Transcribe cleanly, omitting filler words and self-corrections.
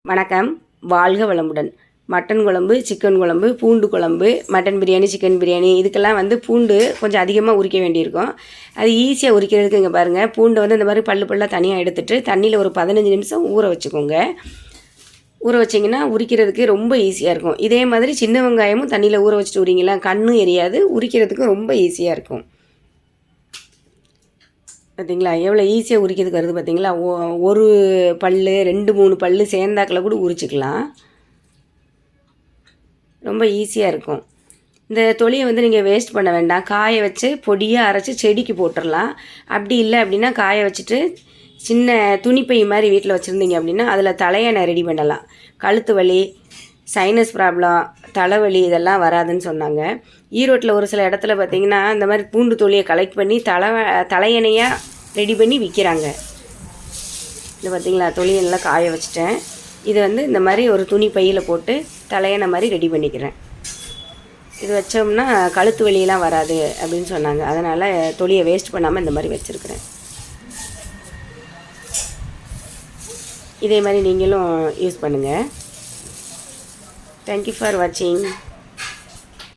வணக்கம். வாழ்க வளமுடன். மட்டன் குழம்பு, சிக்கன் குழம்பு, பூண்டு குழம்பு, மட்டன் பிரியாணி, சிக்கன் பிரியாணி இதுக்கெல்லாம் பூண்டு கொஞ்சம் அதிகமாக உரிக்க வேண்டியிருக்கும். அது ஈஸியாக உரிக்கிறதுக்கு இங்கே பாருங்கள். பூண்டை இந்த மாதிரி பல்லாக தனியாக எடுத்துகிட்டு தண்ணியில் ஒரு 15 நிமிஷம் ஊற வச்சுக்கோங்க. ஊற வச்சிங்கன்னா உரிக்கிறதுக்கு ரொம்ப ஈஸியாக இருக்கும். இதே மாதிரி சின்ன வெங்காயமும் தண்ணியில் ஊற வச்சுட்டு உரிங்களா, கண்ணும் எரியாது, உரிக்கிறதுக்கும் ரொம்ப ஈஸியாக இருக்கும். பார்த்தீங்களா எவ்வளோ ஈஸியாக உரிக்கிறதுக்கு வருது பார்த்தீங்களா. ஒரு பல் 2-3 பல் சேர்ந்தாக்கில் கூட உரிச்சிக்கலாம். ரொம்ப ஈஸியாக இருக்கும். இந்த தொலியை நீங்கள் வேஸ்ட் பண்ண வேண்டாம். காய வச்சு பொடியாக அரைச்சி செடிக்கு போட்டுடலாம். அப்படி இல்லை அப்படின்னா காய வச்சுட்டு சின்ன துணிப்பை மாதிரி வீட்டில் வச்சுருந்தீங்க அப்படின்னா அதில் தலையணை ரெடி பண்ணலாம். கழுத்து வலி, சைனஸ் ப்ராப்ளம், தலைவலி இதெல்லாம் வராதுன்னு சொன்னாங்க. ஈரோட்டில் ஒரு சில இடத்துல பார்த்திங்கன்னா இந்த மாதிரி பூண்டு தொலியை கலெக்ட் பண்ணி தலையணையாக ரெடி பண்ணி விற்கிறாங்க. இது பார்த்திங்களா, தொலியை நல்லா காய வச்சுட்டேன். இது இந்த மாதிரி ஒரு துணி பையில் போட்டு தலையணை மாதிரி ரெடி பண்ணிக்கிறேன். இது வச்சோம்னா கழுத்து வலியெல்லாம் வராது அப்படின்னு சொன்னாங்க. அதனால் தொலியை வேஸ்ட் பண்ணாமல் இந்த மாதிரி வச்சுருக்கிறேன். இதே மாதிரி நீங்களும் யூஸ் பண்ணுங்கள். தேங்க்யூ ஃபார் வாட்சிங்.